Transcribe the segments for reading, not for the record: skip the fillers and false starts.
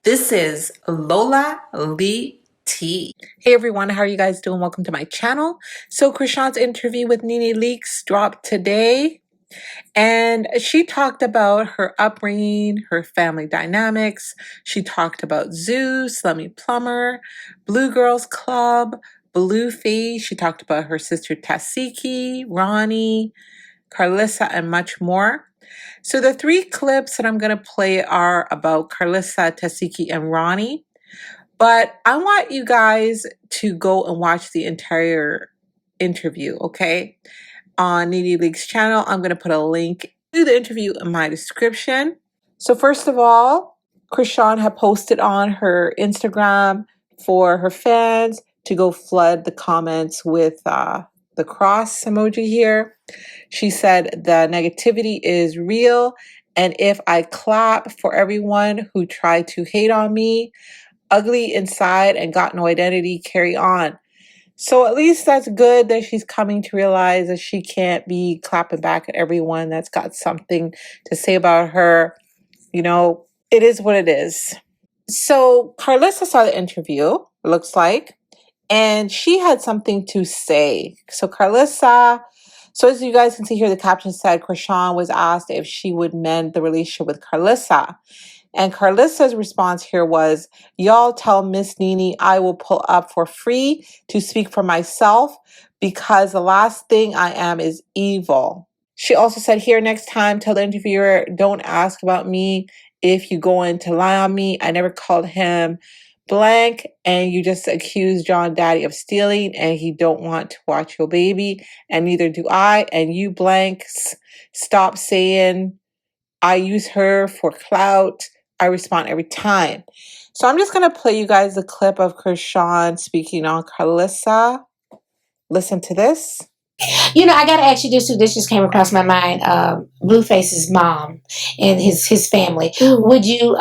This is Lola Lee T. Hey everyone, how are you guys doing? Welcome to my channel. So Chrisean's interview with Nene Leaks dropped today, and she talked about her upbringing, her family dynamics. She talked about Zeus, Lemmy Plumber, Blue Girls Club, BlueFace. She talked about her sister Tasiki, Ronnie, Carissa, and much more. So the three clips that I'm going to play are about Carissa, Tasiki, and Ronnie. But I want you guys to go and watch the entire interview, okay? On Nene Leaks channel, I'm going to put a link to the interview in my description. So first of all, Chrisean had posted on her Instagram for her fans to go flood the comments with the cross emoji here. She said the negativity is real, and if I clap for everyone who tried to hate on me, ugly inside and got no identity, carry on. So at least that's good that she's coming to realize that she can't be clapping back at everyone that's got something to say about her. You know, it is what it is. So Carissa saw the interview, it looks like, and she had something to say. So Carissa, so as you guys can see here, the caption said Chrisean was asked if she would mend the relationship with Carissa. And Carissa's response here was, y'all tell Miss Nene I will pull up for free to speak for myself because the last thing I am is evil. She also said here, next time, tell the interviewer, don't ask about me if you going to lie on me. I never called him blank, and you just accused John Daddy of stealing, and he don't want to watch your baby, and neither do I. And you blanks, stop saying I use her for clout. I respond every time. So I'm just going to play you guys the clip of Chrisean speaking on Carissa. Listen to this. You know, I got to ask you this too. This just came across my mind. BlueFace's mom and his family. Would you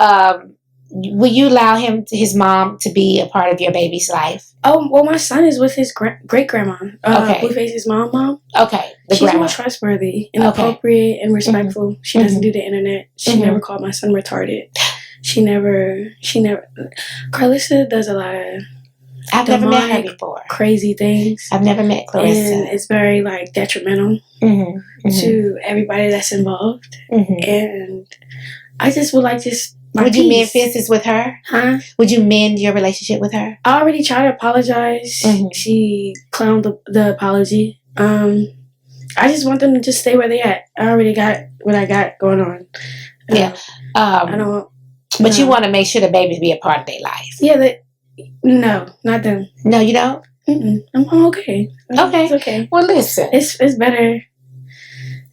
allow his mom to be a part of your baby's life? Oh, well, my son is with his great grandma. Okay. BlueFace's mom. Okay. She's more trustworthy and appropriate and respectful. Mm-hmm. She doesn't do the internet. She never called my son retarded. She never. Carissa does a lot of. I've never met her before. Crazy things. I've never met Carissa. And it's very, detrimental to everybody that's involved. And I just would like just... Would you mend fences with her? Huh? Would you mend your relationship with her? I already tried to apologize. She clowned the apology. I just want them to just stay where they at. I already got what I got going on. Yeah. I don't... But you want to make sure the babies be a part of their life. Yeah, no, not them. No, you don't? I'm okay. Okay. It's okay. Well, listen. It's better.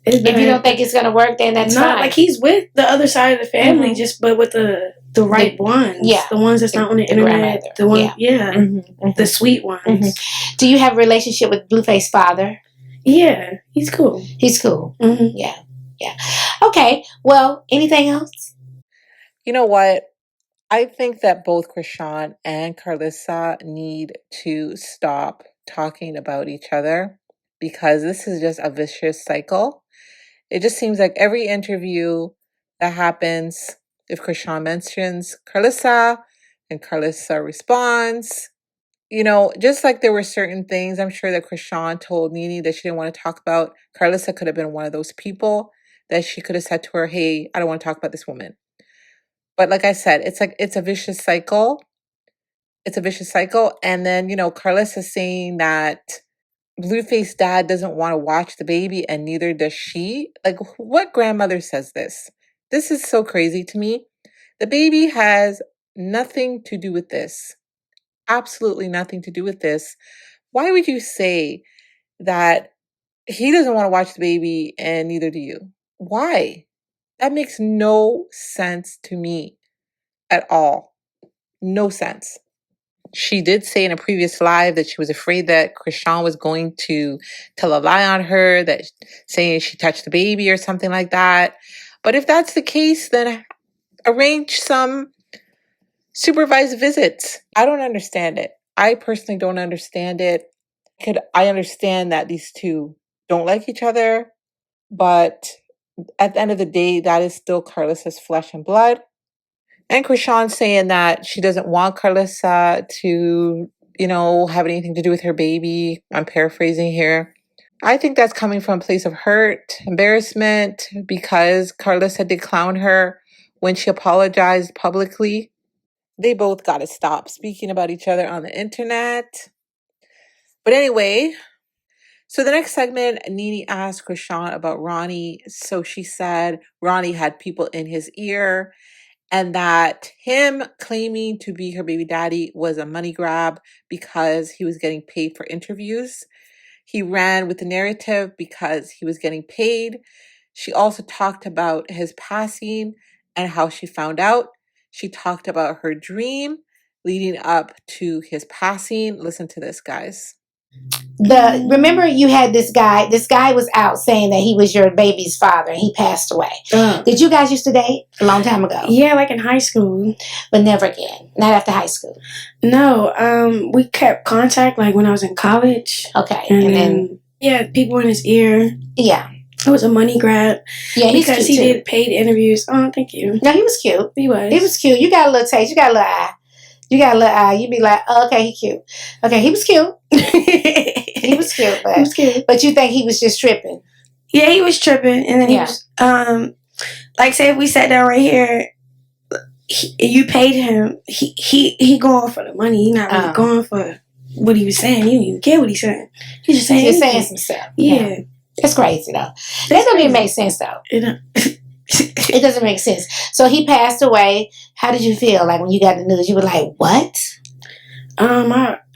If you don't think it's going to work, then that's fine. Like he's with the other side of the family, but with the right ones. Yeah. The ones that's not on the internet. The one, the sweet ones. Do you have a relationship with BlueFace father? Yeah, he's cool. He's cool. Yeah. Okay. Well, anything else? You know what? I think that both Chrisean and Carissa need to stop talking about each other because this is just a vicious cycle. It just seems like every interview that happens, if Chrisean mentions Carissa and Carissa responds, you know, just like there were certain things I'm sure that Chrisean told Nene that she didn't want to talk about, Carissa could have been one of those people that she could have said to her, hey, I don't want to talk about this woman. But like I said, it's a vicious cycle. It's a vicious cycle. And then, you know, Carissa saying that BlueFace dad doesn't want to watch the baby and neither does she. Like, what grandmother says this? This is so crazy to me. The baby has nothing to do with this. Absolutely nothing to do with this. Why would you say that he doesn't want to watch the baby and neither do you? Why? That makes no sense to me at all. No sense. She did say in a previous live that she was afraid that Chrisean was going to tell a lie on her, that saying she touched the baby or something like that. But if that's the case, then arrange some supervised visits. I don't understand it. I personally don't understand it. I understand that these two don't like each other, but at the end of the day, that is still Carissa's flesh and blood. And Chrisean saying that she doesn't want Carissa to, have anything to do with her baby. I'm paraphrasing here. I think that's coming from a place of hurt, embarrassment, because Carissa did clown her when she apologized publicly. They both got to stop speaking about each other on the internet. But anyway, so the next segment, Nene asked Chrisean about Ronnie. So she said Ronnie had people in his ear and that him claiming to be her baby daddy was a money grab because he was getting paid for interviews. He ran with the narrative because he was getting paid. She also talked about his passing and how she found out. She talked about her dream leading up to his passing. Listen to this, guys. Remember you had this guy was out saying that he was your baby's father and he passed away. Did you guys used to date a long time ago? Yeah, like in high school. But never again. Not after high school. No, we kept contact like when I was in college. Okay. And then yeah, people in his ear. Yeah. It was a money grab. Yeah, because he did paid interviews. Oh, thank you. No, he was cute. He was. He was cute. You got a little taste. You got a little eye. You'd be like, oh, okay, he cute. Okay, he was cute. He was cute, but he was cute. But you think he was just tripping? Yeah, he was tripping, and then he was like, say if we sat down right here, you paid him. He going for the money. He not really going for what he was saying. He didn't even care what he said. He's just saying. He's saying some stuff. Yeah. That's crazy though. That doesn't even make sense though. It doesn't make sense. So he passed away. How did you feel? Like when you got the news, you were like, "What?"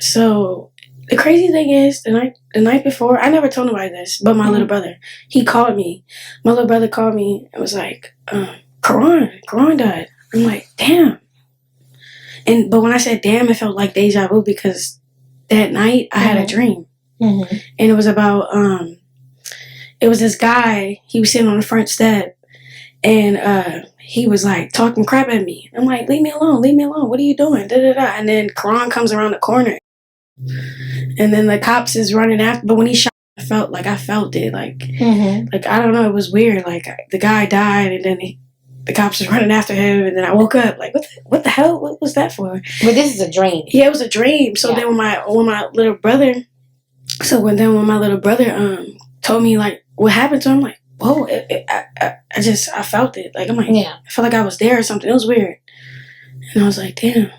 So the crazy thing is, the night before, I never told nobody this, but my little brother, he called me. My little brother called me and was like, Karan died. I'm like, damn. But when I said damn, it felt like deja vu because that night I had a dream, and it was about it was this guy. He was sitting on the front step. And he was like talking crap at me. I'm like, leave me alone. What are you doing? Da, da, da. And then Karan comes around the corner. And then the cops is running after. But when he shot, I felt it. Like I don't know. It was weird. Like the guy died and then the cops was running after him. And then I woke up like, what the hell? What was that for? But this is a dream. Yeah, it was a dream. So then when my little brother, told me like what happened to him, like, whoa, I felt it. Like, I'm like, I felt like I was there or something. It was weird. And I was like, damn.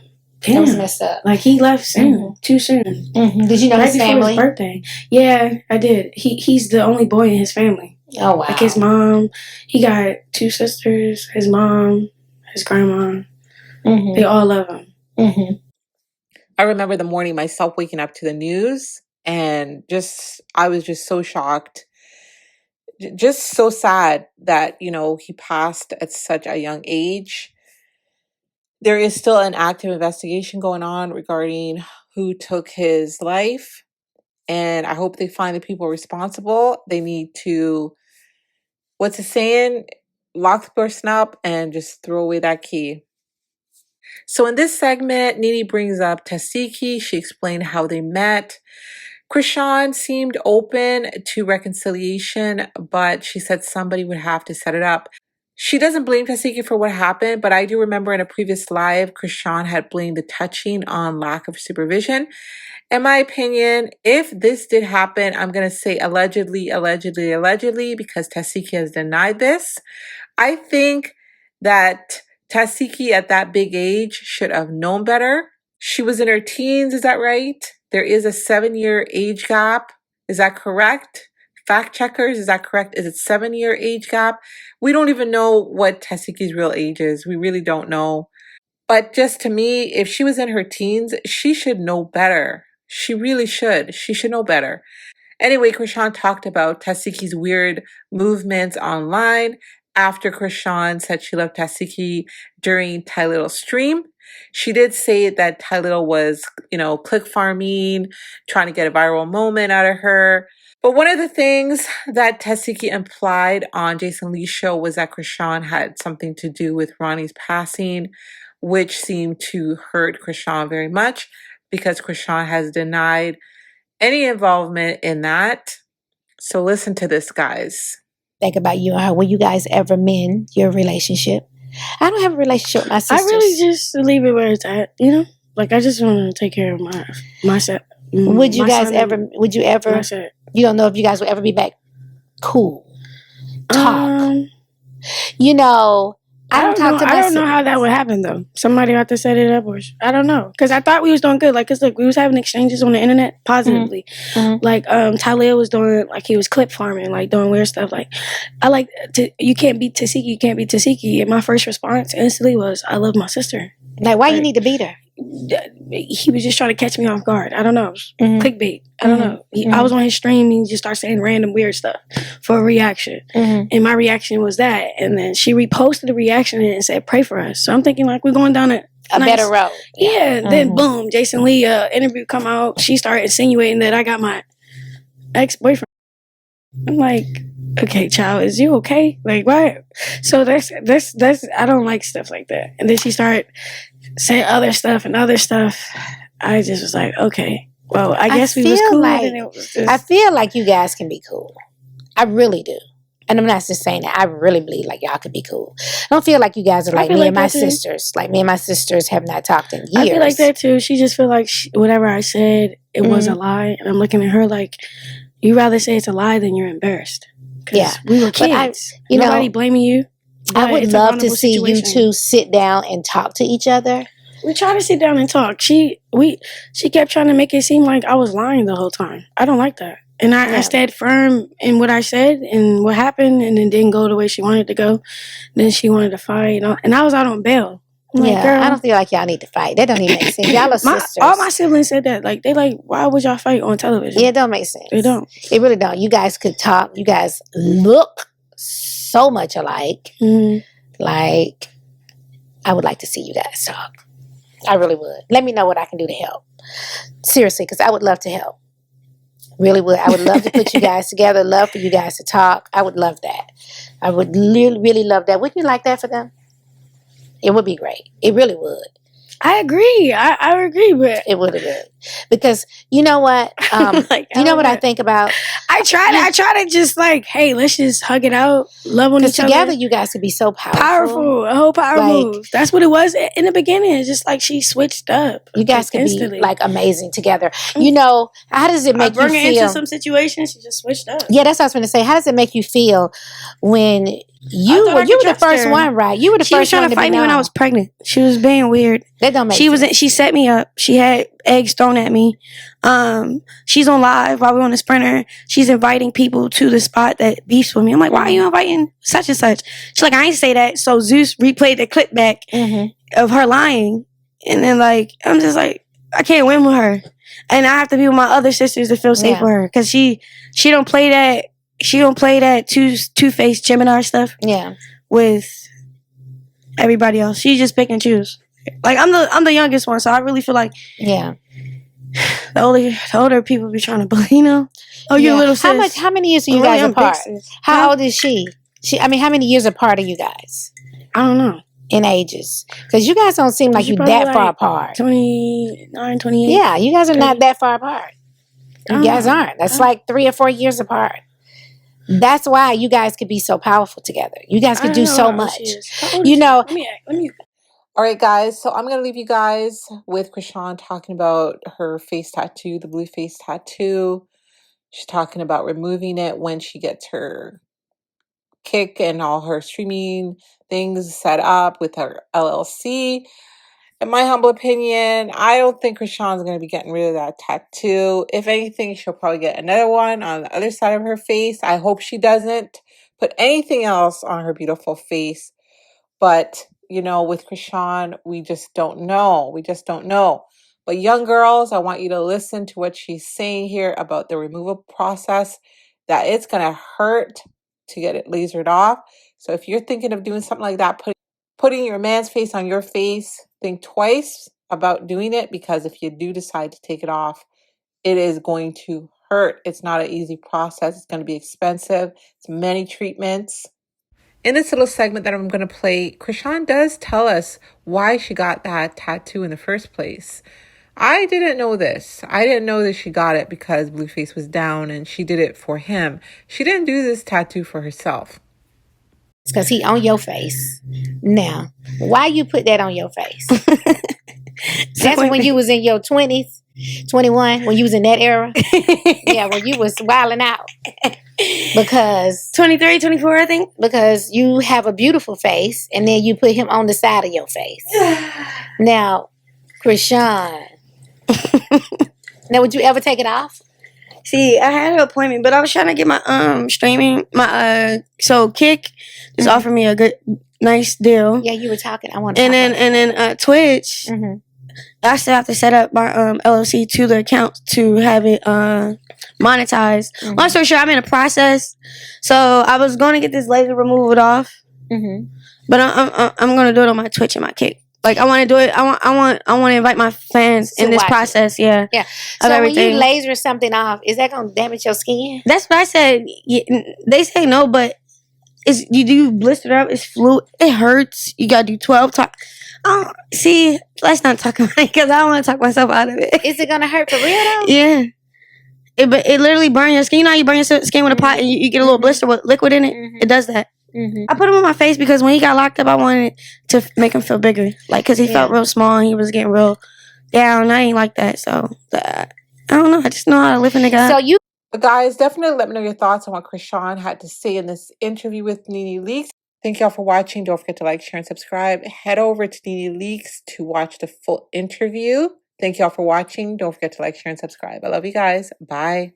That was messed up. Like, he left soon. Too soon. Did you know right his family? Before his birthday. Yeah, I did. He's the only boy in his family. Oh, wow. Like, his mom, he got 2 sisters, his mom, his grandma. They all love him. I remember the morning myself waking up to the news and I was just so shocked. Just so sad that, he passed at such a young age. There is still an active investigation going on regarding who took his life. And I hope they find the people responsible. They need to, what's the saying? Lock the person up and just throw away that key. So in this segment, Nene brings up Tasiki. She explained how they met. Chrisean seemed open to reconciliation, but she said somebody would have to set it up. She doesn't blame Tasiki for what happened, but I do remember in a previous live, Chrisean had blamed the touching on lack of supervision. In my opinion, if this did happen, I'm going to say allegedly, because Tasiki has denied this. I think that Tasiki at that big age should have known better. She was in her teens, is that right? There is a 7-year age gap. Is that correct? Fact checkers, is that correct? Is it 7-year age gap? We don't even know what Tasiki's real age is. We really don't know. But just to me, if she was in her teens, she should know better. She really should. She should know better. Anyway, Chrisean talked about Tasiki's weird movements online after Chrisean said she loved Tasiki during Ty Little's stream. She did say that Ty Little was, click farming, trying to get a viral moment out of her. But one of the things that Tasiki implied on Jason Lee's show was that Chrisean had something to do with Ronnie's passing, which seemed to hurt Chrisean very much because Chrisean has denied any involvement in that. So listen to this, guys. Think about you and her. Were you guys ever mend your relationship? I don't have a relationship with my I sisters. really just leave it where it's at, you know? Like, I just want to take care of myself. Would you guys ever, you don't know if you guys would ever be back cool? Talk. You know, I don't talk to my I don't know how that would happen, though. Somebody had to set it up, or I don't know. Because I thought we was doing good. Like, because, look, we was having exchanges on the internet positively. Mm-hmm. Like, Talib was doing, like, he was clip farming, like, doing weird stuff. Like, I like, you can't beat Tasiki, you can't beat Tasiki. And my first response instantly was, I love my sister. Like, why you need to beat her? He was just trying to catch me off guard. I don't know. Clickbait. I don't know. I was on his stream and he just started saying random weird stuff for a reaction. And my reaction was that. And then she reposted the reaction and said, pray for us. So I'm thinking like we're going down a better road. Yeah. Then boom, Jason Lee interview come out. She started insinuating that I got my ex-boyfriend. I'm like, okay, child, is you okay? Like, what? So that's I don't like stuff like that. And then she started saying other stuff. I just was like, okay, well, I guess we was cool. Like, I feel like you guys can be cool. I really do. And I'm not just saying that. I really believe like y'all could be cool. I don't feel like you guys are like me and my sisters. Like me and my sisters have not talked in years. I feel like that too. She just feel like whatever I said, it was a lie. And I'm looking at her like, you rather say it's a lie than you're embarrassed. Yeah. We were kids. Nobody blaming you. I would love to see you two sit down and talk to each other. We tried to sit down and talk. She kept trying to make it seem like I was lying the whole time. I don't like that. And I stayed firm in what I said and what happened, and it didn't go the way she wanted to go. Then she wanted to fight, and I was out on bail. Like, girl, I don't feel like y'all need to fight. That don't even make sense. Y'all are sisters. All my siblings said that. Like, they like, why would y'all fight on television? Yeah, it don't make sense. They don't. It really don't. You guys could talk. You guys look so much alike. Like, I would like to see you guys talk. I really would. Let me know what I can do to help. Seriously, because I would love to help. Really would. I would love to put you guys together. Love for you guys to talk. I would love that. I would really love that. Wouldn't you like that for them? It would be great. It really would. I agree. I agree, but it would have been because you know what? Like, you know what I think about? I try to just like, hey, let's just hug it out, love on each other. Together, you guys could be so powerful. A whole power move. That's what it was in the beginning. It's just like she switched up. You guys could be like amazing together. You know, how does it make you feel? Bring her into some situations, she just switched up. Yeah, that's what I was going to say. How does it make you feel when you were the first one, right? You were the first one. She was trying to fight me when I was pregnant. She was being weird. That don't make sense. She set me up. She had eggs thrown at me. She's on live while we're on the Sprinter. She's inviting people to the spot that beefs with me. I'm like, why are you inviting such and such? She's like, I ain't say that. So Zeus replayed the clip back of her lying. And then like, I'm just like, I can't win with her. And I have to be with my other sisters to feel safe with her. Because she don't play that. She don't play that two-faced Gemini stuff. Yeah. With everybody else. She just pick and choose. Like I'm the youngest one, so I really feel like the older people be trying to bully, you know. Oh, you're a little sis. How many years are you guys apart? How old is she? How many years apart are you guys? I don't know. In ages. Because you guys don't seem like you're that far apart. 29, 28. Yeah, you guys are not that far apart. You guys aren't. That's like 3 or 4 years apart. That's why you guys could be so powerful together. You guys could do so much. You know. Let me. All right, guys. So I'm going to leave you guys with Chrisean talking about her face tattoo, the BlueFace tattoo. She's talking about removing it when she gets her kick and all her streaming things set up with her LLC. In my humble opinion, I don't think Chrisean's going to be getting rid of that tattoo. If anything, she'll probably get another one on the other side of her face. I hope she doesn't put anything else on her beautiful face. But, you know, with Chrisean, we just don't know. We just don't know. But young girls, I want you to listen to what she's saying here about the removal process, that it's going to hurt to get it lasered off. So if you're thinking of doing something like that, putting your man's face on your face, think twice about doing it, because if you do decide to take it off, it is going to hurt. It's not an easy process. It's going to be expensive. It's many treatments. In this little segment that I'm going to play, Chrisean does tell us why she got that tattoo in the first place. I didn't know this. I didn't know that she got it because BlueFace was down and she did it for him. She didn't do this tattoo for herself. because he on your face. Now, why you put that on your face? That's when you was in your 20s, 21, when you was in that era. Yeah, when you was wilding out. Because 23, 24, I think. Because you have a beautiful face, and then you put him on the side of your face. Now, Chrisean. Now, would you ever take it off? See, I had an appointment, but I was trying to get my streaming, so Kick just offered me a good, nice deal. Yeah, you were talking. I want to. And then Twitch, I still have to set up my LLC to the account to have it monetized. Long story short, I'm in a process, so I was going to get this laser removed off, but I'm going to do it on my Twitch and my Kick. Like I want to do it. I want to invite my fans in this process. Yeah. So when you laser something off, is that gonna damage your skin? That's what I said. They say no, but you do blister up. It's fluid. It hurts. You gotta do 12 times. See, let's not talk about it because I don't want to talk myself out of it. Is it gonna hurt for real though? Yeah. It literally burns your skin. You know how you burn your skin with a pot and you get a little blister with liquid in it? It does that. I put him on my face because when he got locked up, I wanted to make him feel bigger. Like, because he felt real small and he was getting real down. I ain't like that. So, I don't know. I just know how to live in the guy. So you... But guys, definitely let me know your thoughts on what Chrisean had to say in this interview with Nene Leaks. Thank y'all for watching. Don't forget to like, share, and subscribe. Head over to Nene Leaks to watch the full interview. Thank y'all for watching. Don't forget to like, share, and subscribe. I love you guys. Bye.